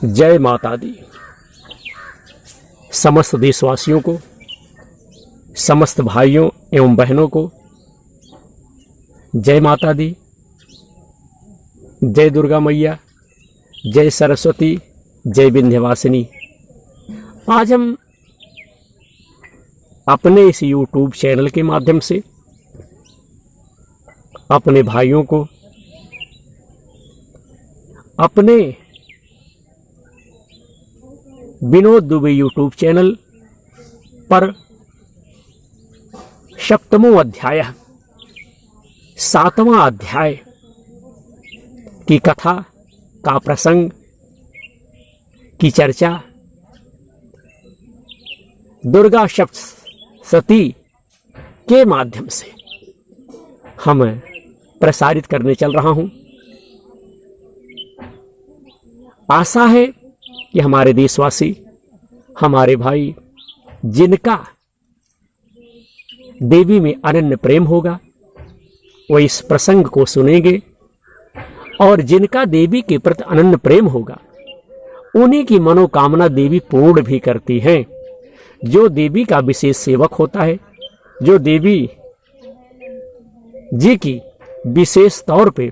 जय माता दी। समस्त देशवासियों को, समस्त भाइयों एवं बहनों को जय माता दी। जय दुर्गा मैया, जय सरस्वती, जय विंध्यवासिनी। आज हम अपने इस YouTube चैनल के माध्यम से अपने भाइयों को अपने विनोद दुबे YouTube चैनल पर सप्तमों अध्याय, 7वां अध्याय की कथा का प्रसंग की चर्चा दुर्गा सप्तशती के माध्यम से हम प्रसारित करने चल रहा हूं। आशा है कि हमारे देशवासी, हमारे भाई, जिनका देवी में अनन्य प्रेम होगा, वो इस प्रसंग को सुनेंगे और जिनका देवी के प्रति अनन्य प्रेम होगा उन्हीं की मनोकामना देवी पूर्ण भी करती है। जो देवी का विशेष सेवक होता है, जो देवी जी की विशेष तौर पे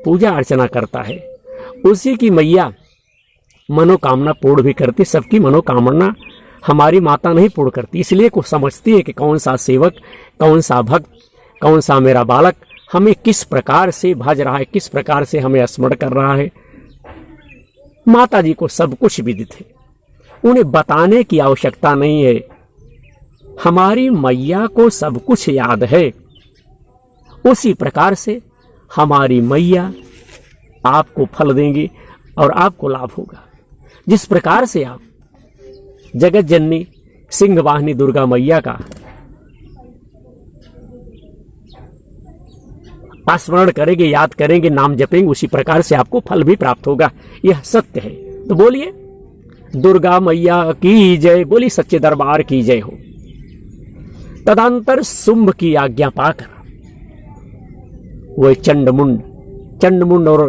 पूजा अर्चना करता है, उसी की मैया मनोकामना पूर्ण भी करती। सबकी मनोकामना हमारी माता नहीं पूर्ण करती, इसलिए को समझती है कि कौन सा सेवक, कौन सा भक्त, कौन सा मेरा बालक हमें किस प्रकार से भज रहा है, किस प्रकार से हमें स्मरण कर रहा है। माता जी को सब कुछ विदित है, उन्हें बताने की आवश्यकता नहीं है। हमारी मैया को सब कुछ याद है। उसी प्रकार से हमारी मैया आपको फल देंगी और आपको लाभ होगा। जिस प्रकार से आप जगत जननी सिंह वाहिनी दुर्गा मैया का स्मरण करेंगे, याद करेंगे, नाम जपेंगे, उसी प्रकार से आपको फल भी प्राप्त होगा। यह सत्य है। तो बोलिए दुर्गा मैया की जय, बोली सच्चे दरबार की जय हो। तदंतर शुंभ की आज्ञा पाकर वह चंडमुंड और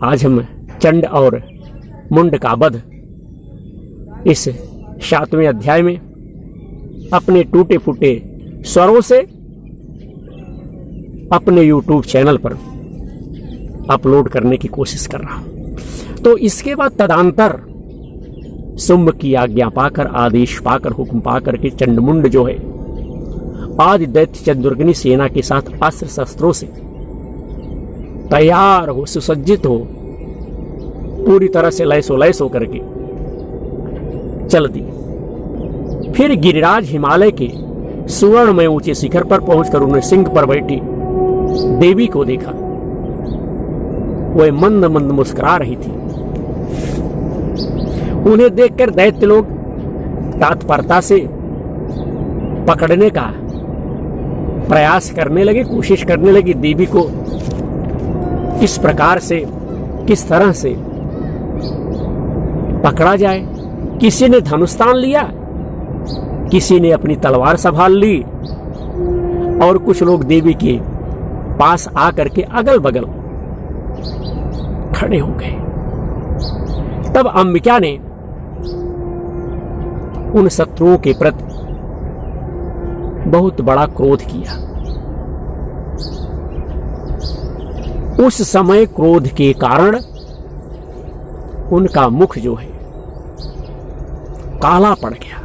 आज हम चंड और मुंड का वध इस 7वें अध्याय में अपने टूटे फूटे स्वरों से अपने YouTube चैनल पर अपलोड करने की कोशिश कर रहा हूं। तो इसके बाद तदंतर शुंभ की आज्ञा पाकर, आदेश पाकर, हुक्म पाकर के चंडमुंड जो है आज दैत्य चंद्रग्नि सेना के साथ अस्त्र शस्त्रों से तैयार हो, सुसज्जित हो, पूरी तरह से लैस होकर के चल दी। फिर गिरिराज हिमालय के सुवर्ण में ऊंचे शिखर पर पहुंचकर उन्हें सिंह पर बैठी देवी को देखा। वह मंद मंद मुस्कुरा रही थी। उन्हें देखकर दैत्य लोग तत्परता से पकड़ने का प्रयास करने लगे, कोशिश करने लगी देवी को किस प्रकार से, किस तरह से पकड़ा जाए। किसी ने धनुष तान लिया, किसी ने अपनी तलवार संभाल ली और कुछ लोग देवी के पास आकर के अगल बगल खड़े हो गए। तब अंबिका ने उन शत्रुओं के प्रति बहुत बड़ा क्रोध किया। उस समय क्रोध के कारण उनका मुख जो है काला पड़ गया।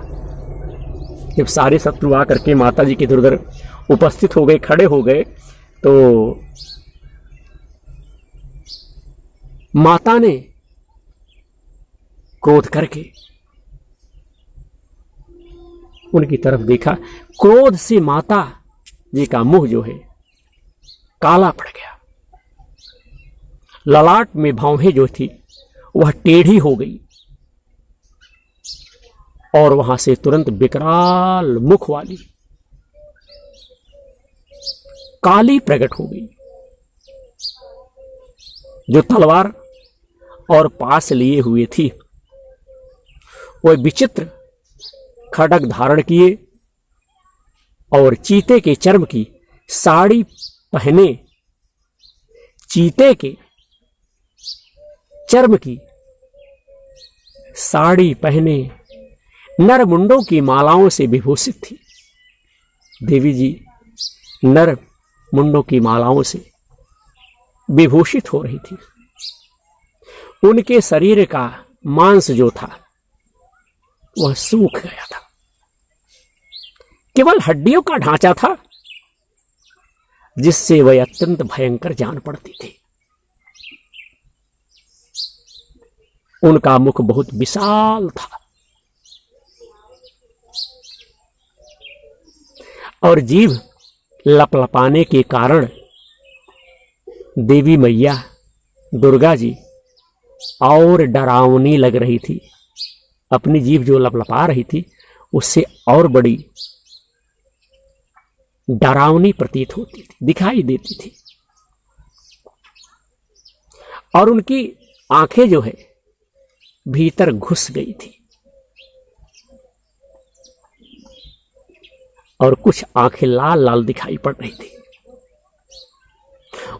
जब सारे शत्रु आकर के माता जी के इधर उधर उपस्थित हो गए, खड़े हो गए, तो माता ने क्रोध करके उनकी तरफ देखा। क्रोध से माता जी का मुंह जो है काला पड़ गया। ललाट में भौहें जो थी वह टेढ़ी हो गई और वहां से तुरंत विकराल मुख वाली काली प्रकट हो गई। जो तलवार और पास लिए हुए थी वह विचित्र खड्ग धारण किए और चीते के चर्म की साड़ी पहने चीते के चर्म की साड़ी पहने नर मुंडों की मालाओं से विभूषित थी। देवी जी नर मुंडों की मालाओं से विभूषित हो रही थी। उनके शरीर का मांस जो था वह सूख गया था, केवल हड्डियों का ढांचा था जिससे वह अत्यंत भयंकर जान पड़ती थी। उनका मुख बहुत विशाल था और जीभ लपलपाने के कारण देवी मैया दुर्गा जी और डरावनी लग रही थी। अपनी जीभ जो लपलपा रही थी उससे और बड़ी डरावनी प्रतीत होती थी, दिखाई देती थी। और उनकी आंखें जो है भीतर घुस गई थी और कुछ आंखें लाल लाल दिखाई पड़ रही थी।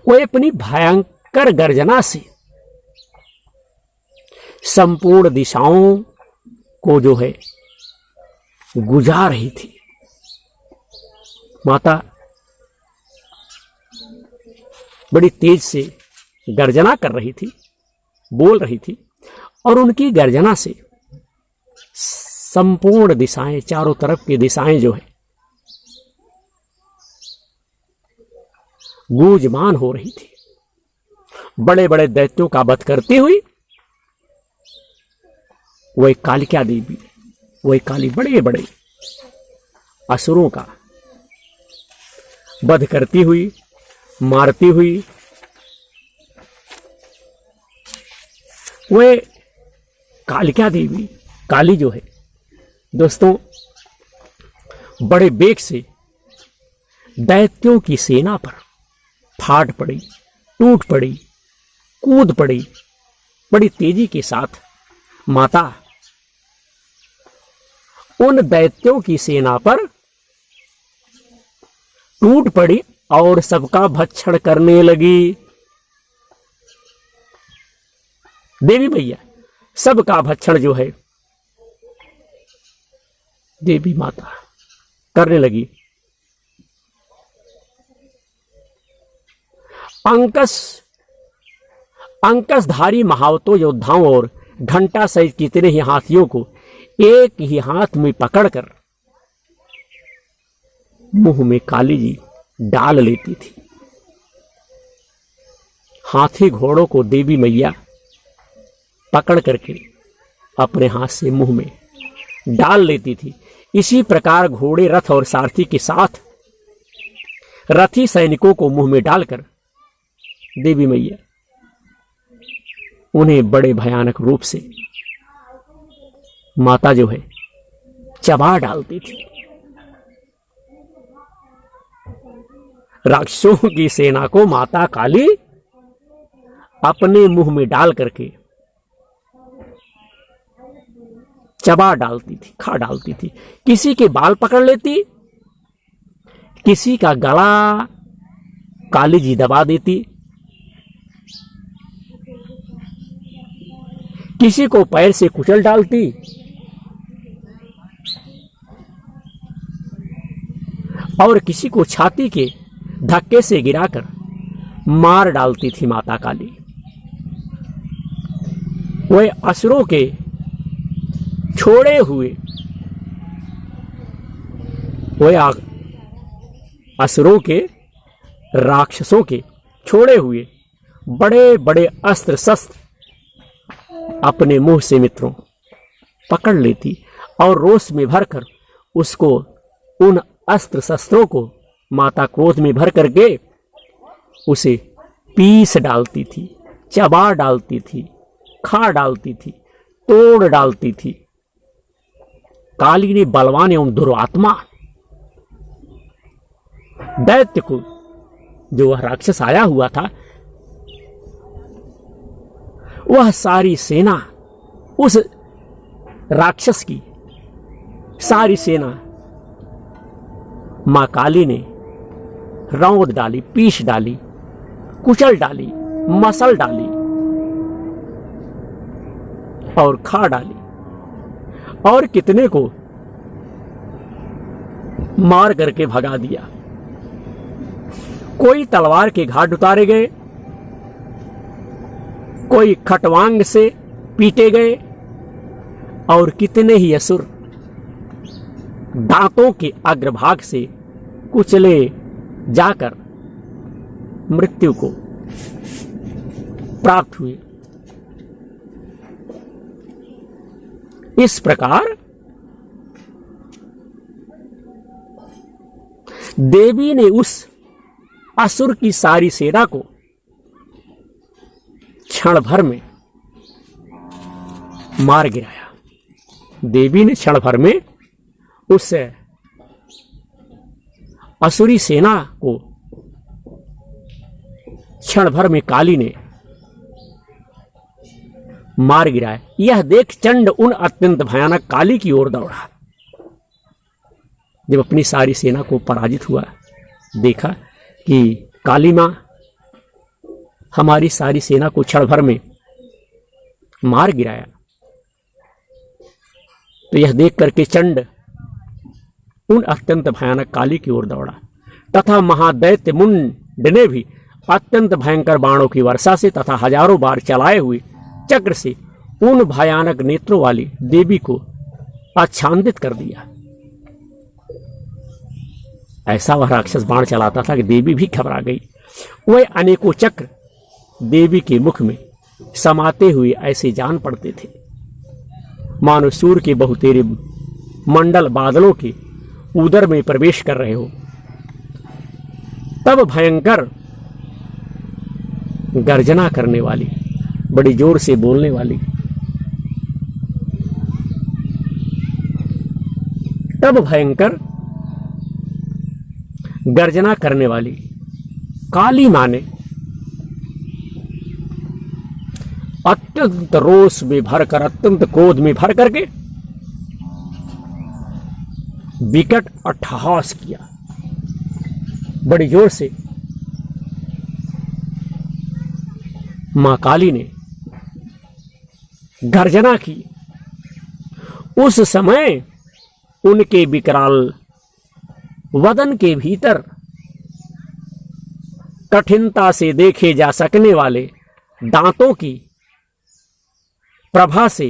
वो अपनी भयंकर गर्जना से संपूर्ण दिशाओं को जो है गुजार रही थी। माता बड़ी तेज से गर्जना कर रही थी, बोल रही थी और उनकी गर्जना से संपूर्ण दिशाएं, चारों तरफ की दिशाएं जो है गूंजमान हो रही थी। बड़े बड़े दैत्यों का वध करती हुई वही कालिका देवी, वही काली बड़े बड़े असुरों का वध करती हुई, मारती हुई, वह कालिका देवी काली जो है दोस्तों बड़े वेग से दैत्यों की सेना पर फाट पड़ी, टूट पड़ी, कूद पड़ी। बड़ी तेजी के साथ माता उन दैत्यों की सेना पर टूट पड़ी और सबका भक्षण करने लगी। देवी मैया सबका भक्षण जो है देवी माता करने लगी। अंकसधारी महावतों योद्धाओं और घंटा सहित कितने ही हाथियों को एक ही हाथ में पकड़कर मुंह में काली जी डाल लेती थी। हाथी घोड़ों को देवी मैया पकड़ करके अपने हाथ से मुंह में डाल लेती थी। इसी प्रकार घोड़े, रथ और सारथी के साथ रथी सैनिकों को मुंह में डालकर देवी मैया उन्हें बड़े भयानक रूप से माता जो है चबा डालती थी। राक्षसों की सेना को माता काली अपने मुंह में डाल करके चबा डालती थी, खा डालती थी। किसी के बाल पकड़ लेती, किसी का गला काली जी दबा देती, किसी को पैर से कुचल डालती, और किसी को छाती के धक्के से गिराकर मार डालती थी माता काली। वह असुरों के छोड़े हुए, वह असुरों के, राक्षसों के छोड़े हुए बड़े बड़े अस्त्र शस्त्र अपने मुंह से मित्रों पकड़ लेती और रोष में भरकर उसको, उन अस्त्र शस्त्रों को माता क्रोध में भर करके उसे पीस डालती थी, चबा डालती थी, खा डालती थी, तोड़ डालती थी। काली ने बलवान एवं दुरात्मा दैत्य को, जो वह राक्षस आया हुआ था, वह सारी सेना, उस राक्षस की सारी सेना मां काली ने रौंद डाली, पीस डाली, कुचल डाली, मसल डाली और खा डाली। और कितने को मार करके भगा दिया। कोई तलवार के घाट उतारे गए, कोई खटवांग से पीटे गए, और कितने ही असुर दांतों के अग्रभाग से कुचले जाकर मृत्यु को प्राप्त हुए। इस प्रकार देवी ने उस असुर की सारी सेना को क्षण भर में मार गिराया। देवी ने क्षण भर में उस असुरी सेना को क्षण भर में काली ने मार गिराया। यह देख चंड उन अत्यंत भयानक काली की ओर दौड़ा। जब अपनी सारी सेना को पराजित हुआ, देखा कि काली मां हमारी सारी सेना को क्षण भर में मार गिराया, तो यह देख करके चंड उन अत्यंत भयानक काली की ओर दौड़ा तथा महादैत्य मुंड ने भी अत्यंत भयंकर बाणों की वर्षा से तथा हजारों बार चलाए हुए चक्र से उन भयानक नेत्रों वाली देवी को आच्छादित कर दिया। ऐसा वह राक्षस बाण चलाता था कि देवी भी घबरा गई। वह अनेकों चक्र देवी के मुख में समाते हुए ऐसे जान पड़ते थे मानो सूर्य के बहुतेरे मंडल बादलों के उदर में प्रवेश कर रहे हो। तब भयंकर गर्जना करने वाली, बड़ी जोर से बोलने वाली, तब भयंकर गर्जना करने वाली काली मां ने अत्यंत रोष में भरकर, अत्यंत क्रोध में भर करके विकट अट्टहास किया। बड़ी जोर से मां काली ने गर्जना की। उस समय उनके विकराल वदन के भीतर कठिनता से देखे जा सकने वाले दांतों की प्रभा से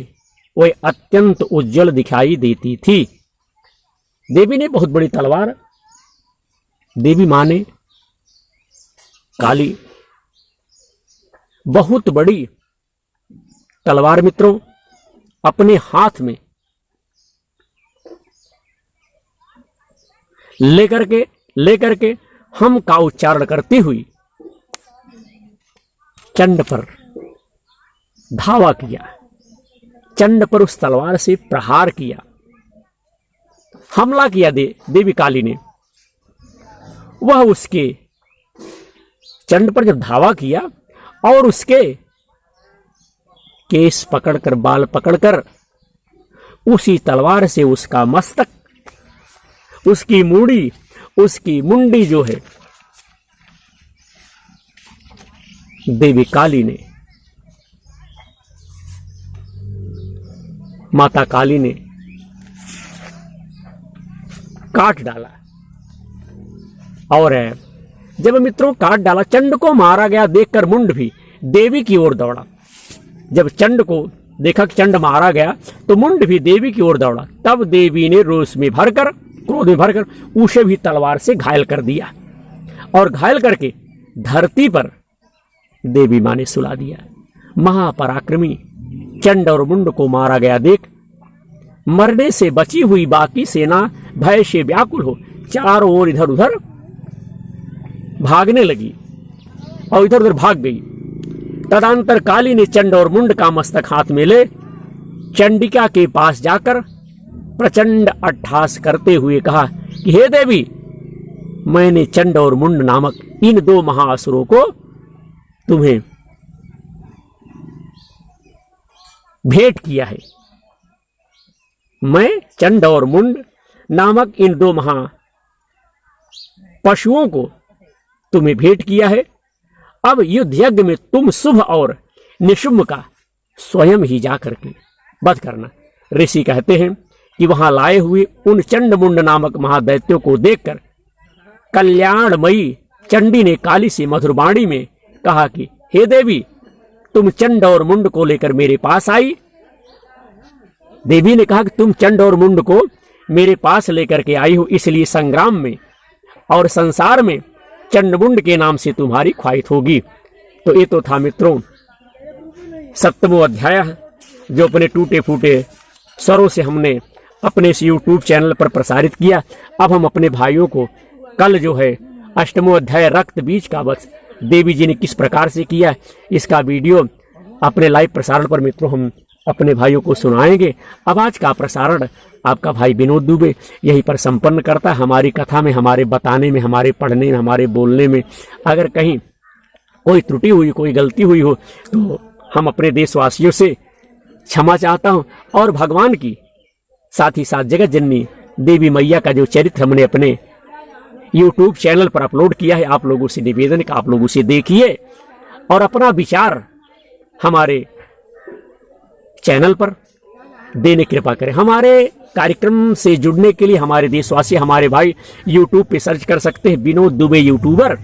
वह अत्यंत उज्जवल दिखाई देती थी। देवी ने बहुत बड़ी तलवार, देवी मां ने काली बहुत बड़ी तलवार मित्रों अपने हाथ में लेकर के हम का उच्चारण करती हुई चंड पर धावा किया। चंड पर उस तलवार से प्रहार किया, हमला किया। देवी काली ने वह उसके चंड पर जब धावा किया और उसके केस पकड़कर, बाल पकड़कर उसी तलवार से उसका मस्तक, उसकी मूड़ी, उसकी मुंडी जो है देवी काली ने, माता काली ने काट डाला। और जब मित्रों काट डाला, चंड को मारा गया देखकर मुंड भी देवी की ओर दौड़ा। जब चंड को देखा कि चंड मारा गया तो मुंड भी देवी की ओर दौड़ा। तब देवी ने रोष में भरकर, क्रोध में भरकर उसे भी तलवार से घायल कर दिया और घायल करके धरती पर देवी मां ने सुला दिया। महापराक्रमी चंड और मुंड को मारा गया देख मरने से बची हुई बाकी सेना भय से व्याकुल हो चारों ओर इधर उधर भागने लगी और इधर उधर भाग गई। तदंतर काली ने चंड और मुंड का मस्तक हाथ में ले चंडिका के पास जाकर प्रचंड अट्टहास करते हुए कहा कि हे देवी, मैंने चंड और मुंड नामक इन दो महाअसुरों को तुम्हें भेंट किया है। मैं चंड और मुंड नामक इन दो महा पशुओं को तुम्हें भेंट किया है। अब युद्ध यज्ञ में तुम शुभ और निशुंभ का स्वयं ही जाकर के वध करना। ऋषि कहते हैं कि वहां लाए हुए उन चंडमुंड नामक महादैत्यों को देखकर कल्याणमयी चंडी ने काली सी मधुरवाणी में कहा कि हे देवी, तुम चंड और मुंड को लेकर मेरे पास आई। देवी ने कहा कि तुम चंड और मुंड को मेरे पास लेकर के आई हो, इसलिए संग्राम में और संसार में चंडमुंड के नाम से तुम्हारी ख्वाहिश होगी। तो ये तो था मित्रों 7वां अध्याय, जो अपने टूटे फूटे स्वरों से हमने अपने इस YouTube चैनल पर प्रसारित किया। अब हम अपने भाइयों को कल जो है 8वां अध्याय रक्त बीज का वध देवी जी ने किस प्रकार से किया, इसका वीडियो अपने लाइव प्रसारण पर मित्रों हम अपने भाइयों को सुनाएंगे। अब आज का प्रसारण आपका भाई विनोद दुबे यहीं पर संपन्न करता है। हमारी कथा में, हमारे बताने में, हमारे पढ़ने में, हमारे बोलने में अगर कहीं कोई त्रुटि हुई, कोई गलती हुई हो तो हम अपने देशवासियों से क्षमा चाहता हूं। और भगवान की साथ ही साथ जगत जननी देवी मैया का जो चरित्र हमने अपने YouTube चैनल पर अपलोड किया है, आप लोगों से निवेदन का आप लोगों से देखिए और अपना विचार हमारे चैनल पर देने कृपा करें। हमारे कार्यक्रम से जुड़ने के लिए हमारे देशवासी, हमारे भाई YouTube पे सर्च कर सकते हैं विनोद दुबे यूट्यूबर,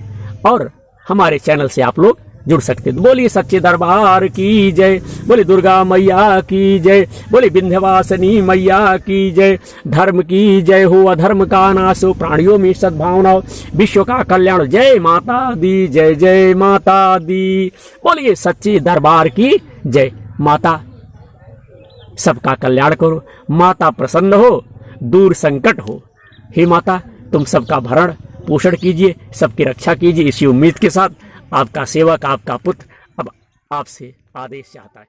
और हमारे चैनल से आप लोग जुड़ सकते हैं। बोलिए सच्चे दरबार की जय, बोले दुर्गा मैया की जय, बोले विंध्यवासिनी मैया की जय। धर्म की जय हो, अधर्म का नाश हो, प्राणियों में सद्भावना हो, विश्व का कल्याण। जय माता दी, जय जय माता दी। बोलिए सच्चे दरबार की जय। माता सबका कल्याण करो, माता प्रसन्न हो, दूर संकट हो। हे माता, तुम सबका भरण पोषण कीजिए, सबकी रक्षा कीजिए। इसी उम्मीद के साथ आपका सेवक, आपका पुत्र अब आपसे आदेश चाहता है।